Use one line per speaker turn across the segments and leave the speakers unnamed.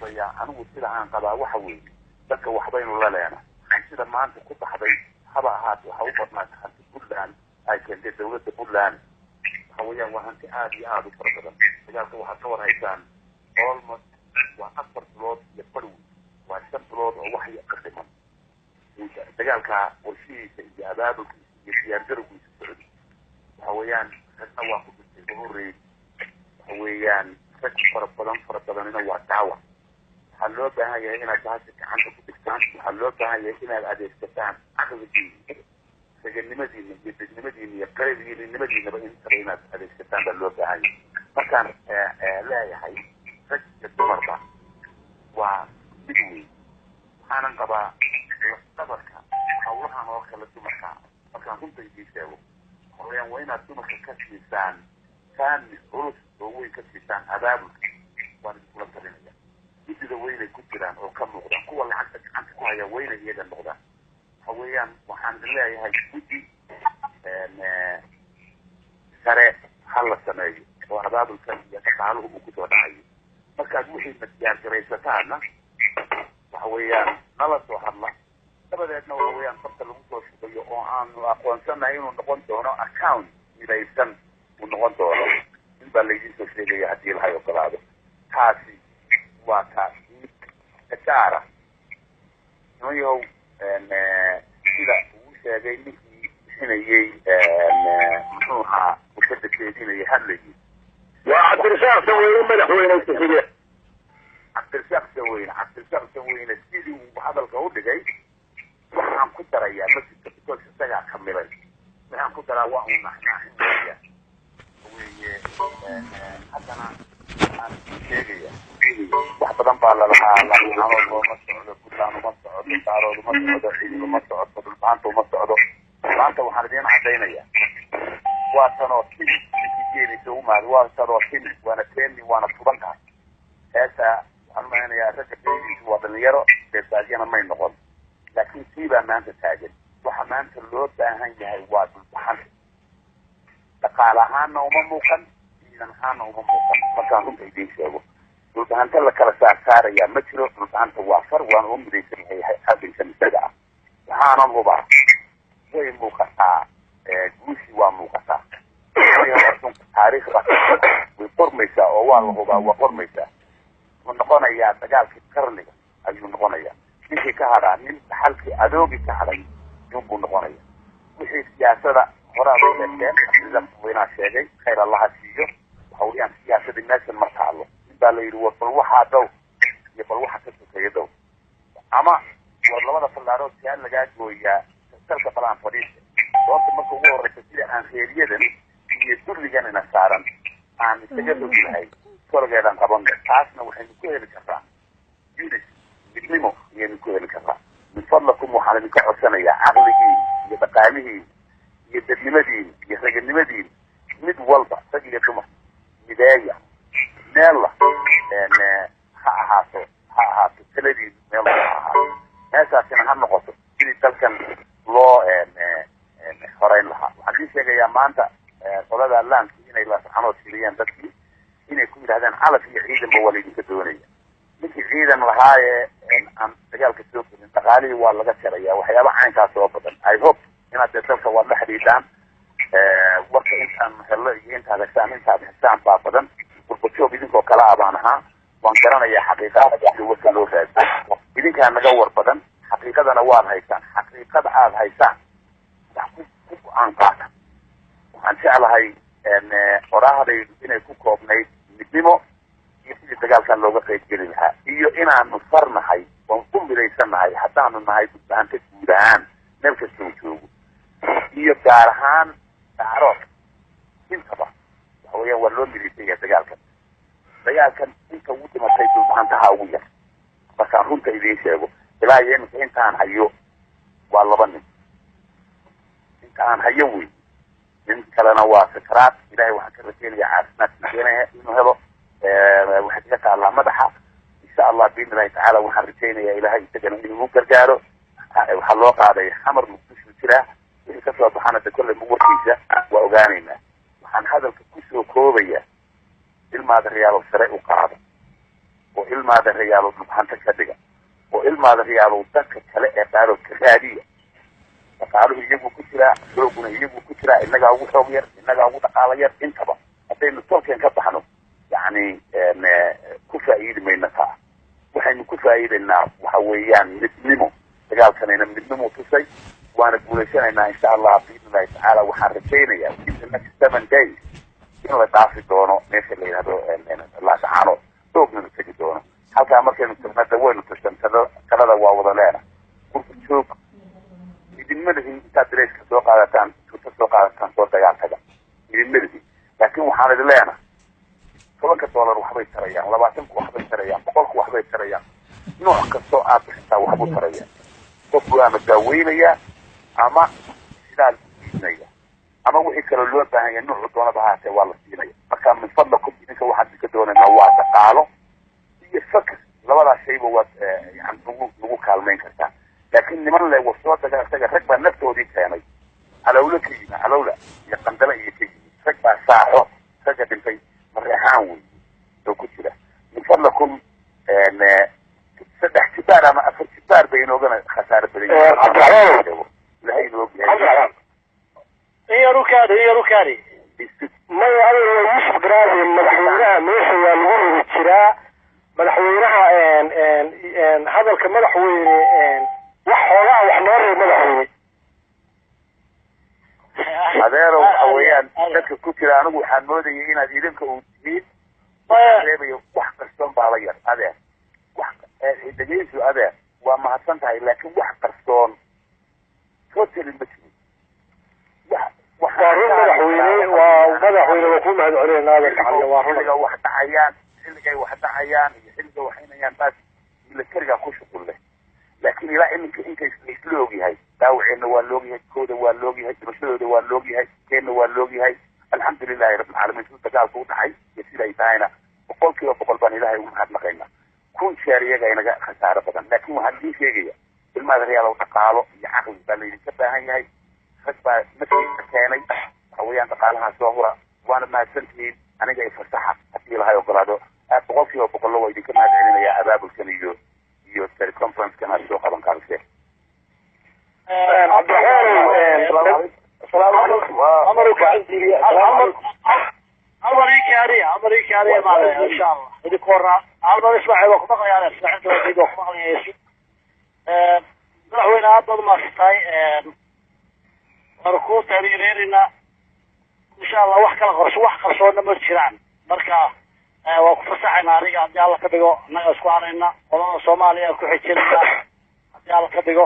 يا أنا وسيلة عن قضاء وحوي ذكر وحبين ولا لنا sida maanta ku baxday haba ahaat waxa u badnaatay hanti Puntland ay keentay dawladda Puntland waxa weeyaan waa hanti aad iyo aad u fara badan dagaalka waxa ka warhaysaan almost waa 4 bilood iyo badw waa 5 bilood oo wax yar ka dhiman dagaalka warshiisa iyo abaabulkiisa iyo diyaargarowgiisa socday waxa weeyaan hadda waa ku dhintay horeey waxa weeyaan rag fara badanina waa daawa waxaa loo baahan yahay inaad taasi gacanta ku dhigtaan waxaa loo baahan yahay inaad adeegsataan caqligiina sagalnimadiina iyo dadnimadiina iyo qaybgiinimadiinaba inaad adeegsataan baa loo baahan yahay markaan leeyahay rag iyo dumarba waa mid weyn waxaanan qabaa dhabarka hawlahan oo kale dumarka markaan runta idin sheego waxaweyaan waa inaad dumarka ka siisaan kaani culus oo weyn ka siisaan abaabulka waan idinkula talinaya sida weynay ku jiraan oo ka muuqdaan kuwa lacagta gacanta ku haya weynay iyaga noqdaan waxa weeyaan waxaan leeyahay guddi sare hal la sameeyo oo abaabulkan iyo dhaqaaluhu uu ku soo dhacayo markaad wixii diyaargaraysataana waxa weeyaan nala soo hadla dabadeedna waxa weeyaan farta lagu soo shubayo oo aanu aqoonsanahay inuu noqon doono account midaysan uu noqon doono in baa laydin soo sheegaya haddii lahay ogolaado taasi waa taasi kasaara nooyow sida uu sheegay ninkii bixinayay muxuu ahaa ushada jeedinaya hadlayay waa cabdirasaaq saweyne madaxweyne ku-xigeen cabdirasaaq saweyne sidii uu hadalka u dhigay waxaan ku darayaa masjidka because isagaa kamilay waxaan ku daraa waa uu naxnaaxinaya weye haddana aan sheegaya wax badan baa lalahaa laanood looma socdo Puntland uma socdo daarood uma socdo ciidamo uma socdo dhulbaanta uma socdo maanta waxaan idiin caddaynaya waa tanoo tin geelisa umaad waa tanoo tin waana keeni waana tuban tahay heesa waxaan umahaynayaa ragga beediisa waa dhalinyaro beesaadyana may noqon laakiin sii baa maanta taagan waxa maanta loo baahan yahay waa dhulbaxanta dhaqaale ahaanna uma muuqan ciidan ahaanna uma muuqan markaan runta idiin sheego dhulbahanta la kala saarsaarayaa ma jiro dhulbahanta waa far waana u midaysan yahay xabilkan isaga ah waxaanan hubaa way muuqataa guushii waa muuqataa taariikhda way qormaysaa oo waa la hubaa waa qormaysaa wuxuu noqonayaa dagaalkii qarniga ayuu noqonayaa ninkii ka hadhaa nin dhaxalkii adoogii ka hadhay yunbuu noqonaya wixii siyaasada horaa bay sheegteen madaxweynaa sheegay khayr allaha siiyo waxa weeyaan siyaasadii meeshan ma taalo baa la yidhi war bal waxaa dhow iyo bal waxa ka sokeeya dhow ama war labada fallaarood si aan lagaa gooyaa salka balaan fadhiista sababta marka ugu horreysa sida aan reeriyadan iyo durrigan ina saaran aan isaga rogi lahay korogeedaan qaban taasna waxaynu ku heli kartaa unit midnimo ayaynu ku heli kartaa min fadlakum waxaan idinka codsanayaa caqligiin iyo dhaqaalihiin iyo dadnimadiin iyo raganimadiin mid walba rag iyo dumar mideeya meel ha ahaato taladiin meel ha ahaato meeshaasina ha noqoto sidii dalkan loo horeyn lahaa waxaan idiin sheegayaa maanta qolada allaanki inay lasaxanood filiyaan dadkii inay ku yidhahdeen calaf iyo ciidanba waa laydinka doonaya ninkii ciidan lahaayee aan dagaalka soo gelin dhaqaalihii waa laga jaraya waxyaaba caynkaas oo badan I hope inaad dee dalka waad la xidhiidhaan warka intaan hello iyo intaad heshaan baa badan warbajoog idinkoo kala abaan ahaa waan garanayaa xaqiiqada warka loo raadsan idinkaa naga war badan xaqiiqadana waad haysaan xaqiiqada aad haysaan wax ku go-aan qaata waxaan jeclahay qoraahadaydu inay ku koobnayd midnimo iyo sidii dagaalkan looga qayb geli lahaa iyo inaanu farnahay oon ku midaysannahay haddaanu nahay dhulbahanta guud ahaan meel kasta uu joogo iyo gaar ahaan dacrood intaba waxa weeyaan waa loo midaysan yahay dagaalkan inta ugu dhimatay dhulbahantaha ugu yar markaan runta idiin sheego ilaa iyo iminka intaan hayo waa 2 nin inta aan hayo wey nin kalena waa sakaraad ilaahay waxaan ka rajeynayaa caafimaadkiisa inuu helo waxay kaga taallaa madaxa insha allah biidni illahi tacaala waxaan rajeynayaa ilaahay isagana inuu gargaaro waxaa loo qaaday xamar muqdisho jira wixii kasoo baxana de kolley warkiisa waa ogaanaynaa waxaan hadalka kusoo koobaya ilmaada riyaalo sare u qaado oo ilmaada reyaalo dhulbahanta ka dhiga oo ilmaada reyaalo dadka kale ee qaaroo ka raadiya dhaqaaluhu iyagu ku jiraa xooguna iyagu ku jiraa innagaa ugu xoog yar innagaa ugu dhaqaalo yar intaba haddaynu tolkeen ka baxno yacni ku faa'iidi mayna taa waxaynu ku faa'iidaynaa waxa weeyaan midnimo dagaalkanayna midnimo tusay waana guulaysanaynaa insha allah biidnillahi tacaala waxaan rajaynayaa in the next 7 days in la dhaafi doono meesha la yidhahdo laascaano doognanu tegi doono halkaa markaynu tagnada waynu tushan talada waa wada leena gurka joog idinma lihin intaad dareyska soo qaadataan tuuta soo qaadataan soo dagaal taga idinma lihin laakiin waxaan idin leena $10 waxbay tarayaan 20 waxbay tarayaan 100 waxbay tarayaan nooc kastoo aad bixisaa waxbuu tarayaan qofku ama daaweynayaa ama sidaa siinaya ama wixii kaloo loo baahan yahay noocu doonaba haatee waa la siinaya marka min fadlakum idinka waxaad ka doonaynaa waa dhaqaalo iyo fakr labadaas shayba waad yani nagu kaalmayn kartaa laakiin niman le wasoo daga isaga rag baa naftoodii keenay calowla ka yimi calowla iyo qandala iyo ka yimi rag baa saaxo ragga dhintay mareexaan wey oo ku jira min fadlakum 3 jibaar ama 4 jibaar bay inoogana khasaare badan yihiin ilahay inoo bixiyo
iyo rukaari maya adiga Yusuf Garaadi madaxweynaha meesha waa lagu heli jiraa madaxweynaha hadalka madaxweyne wax xoogaa wax noo reeb madaxweyne
adeero waxa weeyaan dadka ku jira anigu waxaan moodayay inaad idinka uu tihiin reebayo wax qarsoon baa la yar adeer wax dhegeysu adeer waa mahadsan tahay laakiin wax qarsoon totally ma jirin
وارون مدحويني ومدحويني وكل ما هذول الناس على وارون
حلقة واحدة عيان حلقة واحدة عيان حلقة وحين عيان بس اللي ترجع خش كله لكن لا إنك يسلوقي هاي داوعي إنه واللوقي هاي كودة واللوقي هاي مشهودة واللوقي هاي كأنه واللوقي هاي الحمد لله رب العالمين شو تقال صوت حي يصير يتعينا وقول كذا وقول بني الله ومحد مقينا كون شارية جاينا خسارة بدن لكن وهالدي شيء الماذا ريال وتقالوا يعقل بلي كده هاي خسبة مثل كاني حويان تقالها صغرى وانا ما سنتين انا جاي فرصحة حتى لها يقرادو اتغفي وبقول له ويدي كما ادعينا يا اباب الكنيو يو تليكونفرنس كما السوق ابن كارسي
عبد الرحمن السلام عليكم امرك عندي امريكا علي معنا ان شاء الله هذه كورة عالما اسمعي وكما يعني اسمع انت وزيد وكما يسو مدحوينه افضل ما استاي markuu tariireerina insha Allah wax kala qarsoon ma jiraan marka waa ku fasaxayna ariga hadii alla ka dhigo naga isku arayna qolada Soomaaliya ku xijirna hadii alla ka dhigo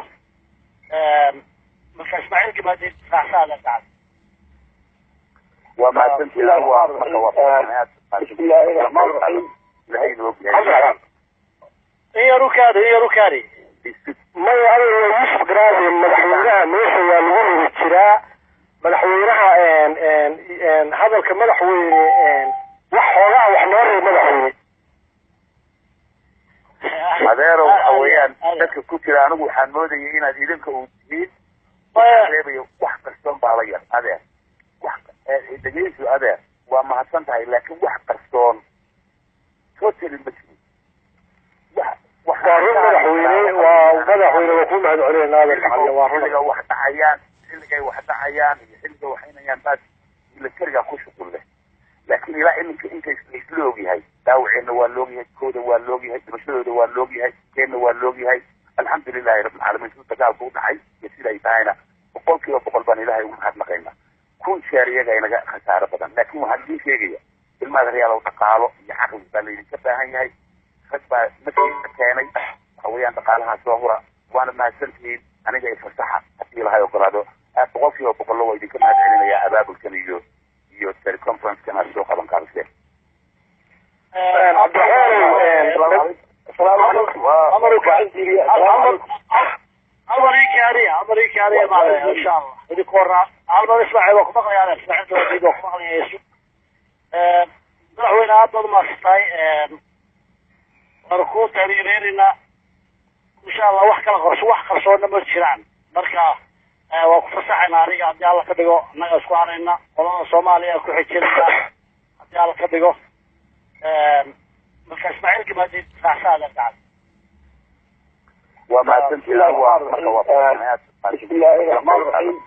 marka Ismaaciil Kibaadi saacada taas
وما سنتي الله بسم الله الرحمن الرحيم
يا ركاري ما يعرف Yusuf Garaadi madaxweynaha meesha waa lagu heli jiraa madaxweynaha hadalka madaxweyne wax xoogaa wax noo reeb madaxweyne
adeero waxa weeyaan dadka ku jira anigu waxaan moodayay inaad idinka uu tihiin reebayo wax qarsoon baa la yar adeer wax dhegeysu adeer waa mahadsan tahay laakiin wax qarsoon totally ma jirin
وارون مدحويني ومدحويني وكل ما هذول الناس على وارون
حلقة واحدة عيان حلقة وحين عيان بس اللي ترجع خش كله لكن لا إنك يسلوقي هاي داوعي إنه واللوقي هاي كودة واللوقي هاي مشهودة واللوقي هاي كأنه واللوقي هاي الحمد لله رب العالمين شو تقال صوت حي يصير يتعينا وقول كذا وقول بني الله ومحد مقينا كون شارية جاينا خسارة بدن لكن وهالدي شيء الماذا ريال وتقالوا يعقل بلي كده هاي خسبة مثل كاني حويان تقالها صغرى وانا ما سنتين انا جاي فرصحة حتى لها يقرادو اتغفي وبقول له ويدي كما ادعينا يا اباب الكنيو يو تليكونفرنس كما السوق ابن كارسي
عبد الرحمن السلام عليكم امرك عندي امريكا علي معنا ان شاء الله هذه كورة عالما اسمعي وكما يعني اسمع انت وزيد وكما يسو مدحوينه افضل ما استاي markuu tariireerina insha Allah wax qarsoon ma jiraan marka waa ku fasaxayna ariga hadii alla ka dhigo naga isku arayna qolada Soomaaliya ku xijirna hadii alla ka dhigo marka Ismaaciil Gabaadid raacsaada dhacay
وما تنسى هو
بسم الله الرحمن الرحيم